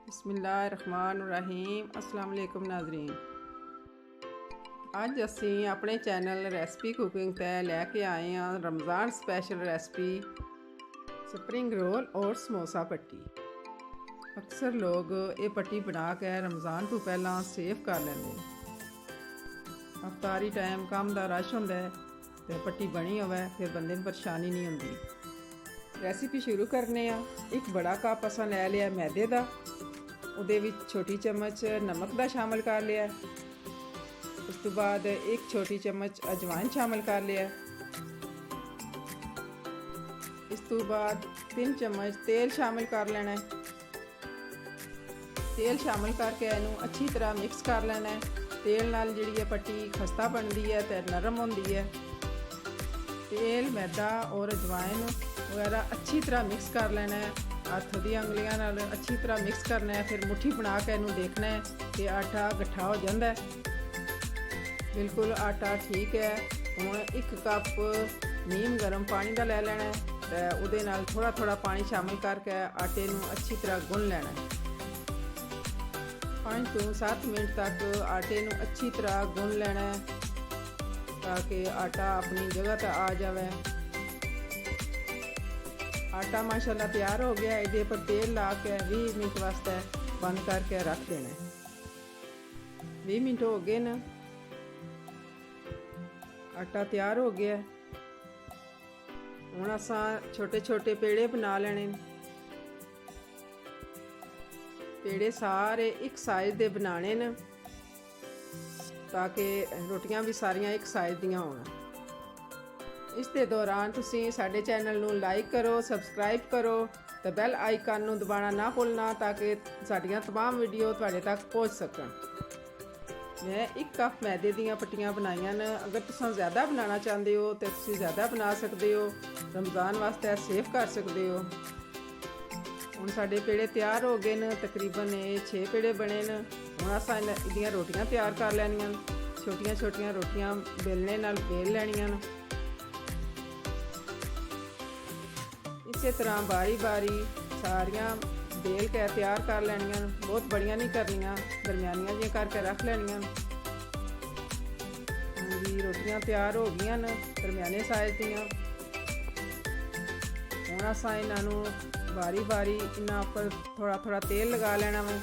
बिस्मिल्लाहिर्रहमानिर्रहीम। अस्सलाम वालेकुम नाज़रीन। ਅੱਜ ਅਸੀਂ ਆਪਣੇ ਚੈਨਲ ਰੈਸਪੀ ਕੁਕਿੰਗ ਤੇ ਲੈ ਕੇ ਆਏ ਹਾਂ Ramzan special recipe spring roll ਔਰ ਸਮੋਸਾ ਪੱਟੀ। ਅਕਸਰ ਲੋਕ ਇਹ ਪੱਟੀ ਬਣਾ ਕੇ ਰਮਜ਼ਾਨ ਤੋਂ ਪਹਿਲਾਂ ਸੇਵ ਕਰ ਲੈਂਦੇ ਨੇ। ਅਫਤਾਰੀ ਟਾਈਮ ਕੰਮ ਦਾ ਰਸ਼ ਹੁੰਦਾ ਤੇ ਪੱਟੀ ਬਣੀ ਹੋਵੇ ਫਿਰ ਬੰਦੇ ਨੂੰ ਪਰੇਸ਼ਾਨੀ ਨਹੀਂ ਹੁੰਦੀ। ਰੈਸਿਪੀ ਸ਼ੁਰੂ ਕਰਨੇ ਆ। ਇੱਕ ਬੜਾ ਕੱਪ ਅਸਾਂ ਲੈ ਲਿਆ ਮੈਦੇ ਦਾ, ਉਹਦੇ ਵਿੱਚ ਛੋਟੀ ਚਮਚ ਨਮਕ ਦਾ ਸ਼ਾਮਲ ਕਰ ਲਿਆ। ਉਸ ਤੋਂ ਬਾਅਦ ਇੱਕ ਛੋਟੀ ਚਮਚ ਅਜਵਾਇਨ ਸ਼ਾਮਲ ਕਰ ਲਿਆ। ਇਸ ਤੋਂ ਬਾਅਦ 3 ਚਮਚ ਤੇਲ ਸ਼ਾਮਲ ਕਰ ਲੈਣਾ ਹੈ। ਤੇਲ ਸ਼ਾਮਲ ਕਰਕੇ ਇਹਨੂੰ ਅੱਛੀ ਤਰ੍ਹਾਂ ਮਿਕਸ ਕਰ ਲੈਣਾ ਹੈ। ਤੇਲ ਨਾਲ ਜਿਹੜੀ ਹੈ ਪੱਟੀ ਖਸਤਾ ਬਣਦੀ ਹੈ ਤੇ ਨਰਮ ਹੁੰਦੀ ਹੈ। ਤੇਲ ਮੈਦਾ ਔਰ ਅਜਵਾਇਨ ਵਗੈਰਾ ਅੱਛੀ ਤਰ੍ਹਾਂ ਮਿਕਸ ਕਰ ਲੈਣਾ ਹੈ। ਹੱਥ ਦੀਆਂ ਉਂਗਲੀਆਂ ਨਾਲ ਅੱਛੀ ਤਰ੍ਹਾਂ ਮਿਕਸ ਕਰਨਾ ਹੈ। ਫਿਰ ਮੁੱਠੀ ਬਣਾ ਕੇ ਇਹਨੂੰ ਦੇਖਣਾ ਹੈ ਕਿ ਆਟਾ ਇਕੱਠਾ ਹੋ ਜਾਂਦਾ ਹੈ। ਬਿਲਕੁਲ ਆਟਾ ਠੀਕ ਹੈ। ਹੁਣ 1 ਕੱਪ ਨੀਮ ਗਰਮ ਪਾਣੀ ਦਾ ਲੈ ਲੈਣਾ ਹੈ ਤੇ ਉਹਦੇ ਨਾਲ ਥੋੜਾ ਥੋੜਾ ਪਾਣੀ ਸ਼ਾਮਿਲ ਕਰਕੇ ਆਟੇ ਨੂੰ ਅੱਛੀ ਤਰ੍ਹਾਂ ਗੁੰਨ ਲੈਣਾ ਹੈ। 5 ਤੋਂ 7 ਮਿੰਟ ਤੱਕ ਆਟੇ ਨੂੰ ਅੱਛੀ ਤਰ੍ਹਾਂ ਗੁੰਨ ਲੈਣਾ ਹੈ ਤਾਂ ਕਿ ਆਟਾ ਆਪਣੀ ਜਗ੍ਹਾ ਤੇ ਆ ਜਾਵੇ। आटा माशाल्लाह तैयार हो गया। इसके पर तेल ला के 20 मिनट वास्ते बंद करके रख देना है। 20 मिनट हो गए न, आटा तैयार हो गया। हुण असां छोटे छोटे पेड़े बना लेने। पेड़े सारे एक साइज दे बनाने न ताकि रोटियां भी सारियां एक साइज दियां होण। ਇਸ ਦੇ ਦੌਰਾਨ ਤੁਸੀਂ ਸਾਡੇ ਚੈਨਲ ਨੂੰ ਲਾਈਕ ਕਰੋ, ਸਬਸਕ੍ਰਾਈਬ ਕਰੋ ਤੇ ਬੈਲ ਆਈਕਨ ਨੂੰ ਦਬਾਉਣਾ ਨਾ ਭੁੱਲਣਾ ਤਾਂ ਕਿ ਸਾਡੀਆਂ तमाम ਵੀਡੀਓ ਤੁਹਾਡੇ ਤੱਕ ਪਹੁੰਚ ਸਕਣ। ਮੈਂ 1 ਕੱਪ ਮੈਦੇ ਦੀਆਂ ਪੱਟੀਆਂ ਬਣਾਈਆਂ ਨੇ। ਅਗਰ ਤੁਸੀਂ ਜ਼ਿਆਦਾ ਬਣਾਉਣਾ ਚਾਹੁੰਦੇ ਹੋ ਤਾਂ ਤੁਸੀਂ ਜ਼ਿਆਦਾ ਬਣਾ ਸਕਦੇ ਹੋ। ਰਮਜ਼ਾਨ ਵਾਸਤੇ ਸੇਵ ਕਰ ਸਕਦੇ ਹੋ। ਹੁਣ ਸਾਡੇ ਪੇੜੇ ਤਿਆਰ ਹੋ ਗਏ ਨੇ। ਤਕਰੀਬਨ ਇਹ 6 ਪੇੜੇ ਬਣੇ ਨੇ। ਹੁਣ ਅਸਾਂ ਇਹਦੀਆਂ ਰੋਟੀਆਂ ਤਿਆਰ ਕਰ ਲੈਣੀਆਂ। ਛੋਟੀਆਂ ਛੋਟੀਆਂ ਰੋਟੀਆਂ बेलने ਨਾਲ बेल ਲੈਣੀਆਂ। इस तरह बारी बारी सारियां बेल के तैयार कर लैनियां। बहुत बड़िया नहीं करनियां, दरमियानियां जी करके रख लैनियां। जी रोटियां तैयार हो गई न दरमियाने साइज दियां। हुण असां इन्हां नूं बारी बारी इन्हां उपर थोड़ा थोड़ा तेल लगा लेना वा।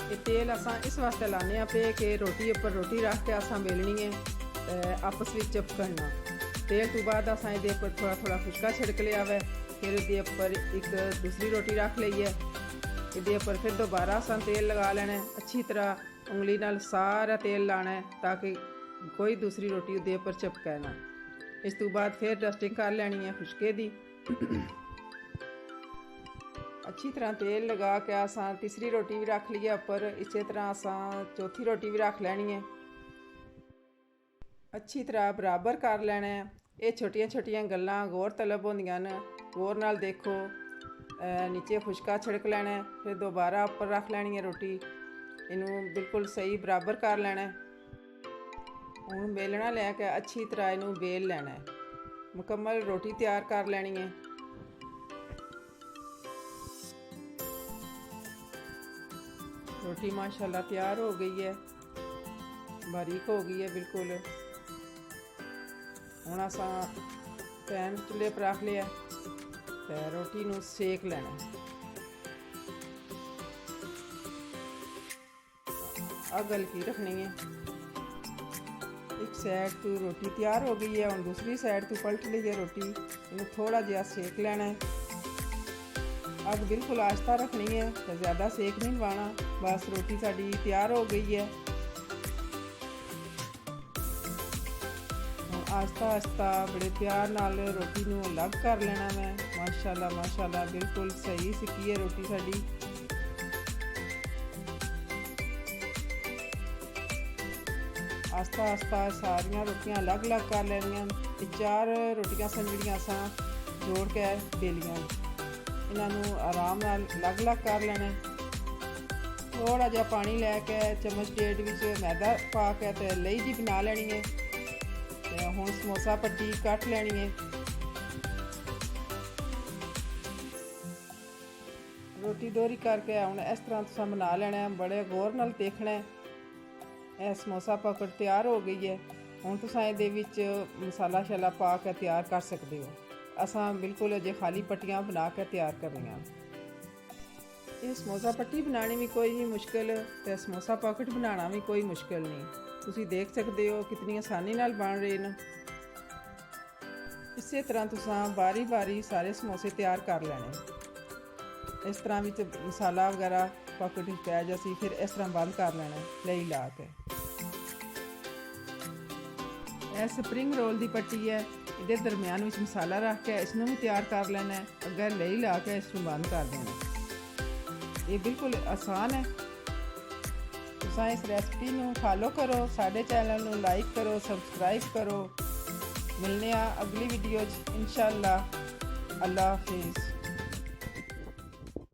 ये तेल असां इस वास्ते लाने पे कि रोटी उपर रोटी रख के असां बेलनी है ते आपस में चिपकन ना। तेल तो बाद असां इहदे उपर थोड़ा थोड़ा फुशका छिड़क लिया है। फिर इहदे उपर एक दूसरी रोटी रख ली है। इहदे उपर फिर दोबारा असां तेल लगा लेना है। अच्छी तरह उंगली नाल सारा तेल लाना है ताकि कोई दूसरी रोटी इहदे उपर चिपके ना। इस तो बाद फिर डस्टिंग कर लैनी है फुशके दी। अच्छी तरह तेल लगा के असां तीसरी रोटी भी रख ली है उपर। इस तरह असां चौथी रोटी भी रख लैनी है। अच्छी तरह बराबर कर लेना है। ये छोटिया छोटिया गल्लां गौर तलब होंदियां न। गौर नाल देखो। नीचे फुशका छिड़क लेना है। फिर दोबारा उपर रख लैनी है रोटी। इनू बिल्कुल सही बराबर कर लेना है। हुण बेलना लैके अच्छी तरह इनू बेल लेना है। मुकम्मल रोटी तैयार कर लेनी है। रोटी माशाल्लाह तैयार हो गई है, बारीक हो गई है बिल्कुल। हुण असां पैन चुल्हे पर रख लिया ते रोटी नूं सेक लेना। अग हल्की रखनी है। एक साइड तो रोटी तैयार हो गई है। हुण दूसरी साइड तो पलट ली है रोटी। इन्हूं थोड़ा जिहा सेक लेना है। अग बिल्कुल आस्ता रखनी है तो ज़्यादा सेक नहीं लवाना। बस रोटी साडी तैयार हो गई है। आस्ता आस्ता बड़े प्यार नाल रोटी नूं अलग कर लेना मैं। माशाल्लाह माशाल्लाह बिल्कुल सही सिकी है रोटी साडी। आस्ता आस्ता सारियां रोटियां अलग अलग कर लैनियां। 4 रोटियां सन जिहड़ियां असां जोड़ के बेलियां। इन्हां नूं आराम नाल अलग अलग कर लेना। थोड़ा जिहा पानी लैके चम्मच डेढ़ विच मैदा पा के ते लई जी बना लेनी है। हुण समोसा पट्टी कट लेनी है। ਰੋਟੀ ਦੋਹਰੀ ਕਰਕੇ ਹੁਣ ਇਸ ਤਰ੍ਹਾਂ ਤੁਸੀਂ ਬਣਾ ਲੈਣਾ ਹੈ, ਬੜੇ ਗੌਰ ਨਾਲ ਦੇਖਣਾ ਹੈ। ਇਹ ਸਮੋਸਾ ਪਕੜ ਤਿਆਰ ਹੋ ਗਈ ਹੈ। ਹੁਣ ਤੁਸੀਂ ਇਹਦੇ ਵਿੱਚ ਮਸਾਲਾ ਸ਼ਾਲਾ ਪਾ ਕੇ ਤਿਆਰ ਕਰ ਸਕਦੇ ਹੋ। ਅਸਾਂ ਬਿਲਕੁਲ ਅਜੇ ਖਾਲੀ ਪੱਟੀਆਂ ਬਣਾ ਕੇ ਤਿਆਰ ਕਰਨੀਆਂ। ਇਹ ਸਮੋਸਾ ਪੱਟੀ ਬਣਾਉਣੀ ਵੀ ਕੋਈ ਨਹੀਂ ਮੁਸ਼ਕਿਲ ਤੇ ਸਮੋਸਾ ਪਾਕਟ ਬਣਾਉਣਾ ਵੀ ਕੋਈ ਮੁਸ਼ਕਿਲ ਨਹੀਂ। ਤੁਸੀਂ ਦੇਖ ਸਕਦੇ ਹੋ ਕਿਤਨੀ ਆਸਾਨੀ ਨਾਲ ਬਣ ਰਹੇ ਨੇ। ਇਸੇ ਤਰ੍ਹਾਂ ਤੁਸੀਂ ਬਾਰੀ ਸਾਰੇ ਸਮੋਸੇ ਤਿਆਰ ਕਰ ਲੈਣੇ। ਇਸ ਤਰ੍ਹਾਂ ਵਿੱਚ ਮਸਾਲਾ ਵਗੈਰਾ ਪਾਕਟ ਵਿੱਚ ਪੈ ਜਾਸੀ, ਫਿਰ ਇਸ ਤਰ੍ਹਾਂ ਬੰਦ ਕਰ ਲੈਣਾ ਲਈ ਲਾ ਕੇ। ਇਹ ਸਪਰਿੰਗ ਰੋਲ ਦੀ ਪੱਟੀ ਹੈ, ਇਹਦੇ ਦਰਮਿਆਨ ਵਿੱਚ ਮਸਾਲਾ ਰੱਖ ਕੇ ਇਸ ਨੂੰ ਵੀ ਤਿਆਰ ਕਰ ਲੈਣਾ ਹੈ। ਅੱਗੇ ਲਈ ਲਾ ਕੇ ਇਸ ਨੂੰ ਬੰਦ ਕਰ ਦੇਣਾ। ਇਹ ਬਿਲਕੁਲ ਆਸਾਨ ਹੈ। ਤੁਸੀਂ ਇਸ ਰੈਸਪੀ ਨੂੰ ਫਾਲੋ ਕਰੋ, ਸਾਡੇ ਚੈਨਲ ਨੂੰ ਲਾਈਕ ਕਰੋ, ਸਬਸਕ੍ਰਾਈਬ ਕਰੋ। ਮਿਲਨੇ ਆ ਅਗਲੀ ਵੀਡੀਓ 'ਚ ਇੰਸ਼ਾਅੱਲਾ। ਅੱਲਾ ਹਾਫਿਜ਼।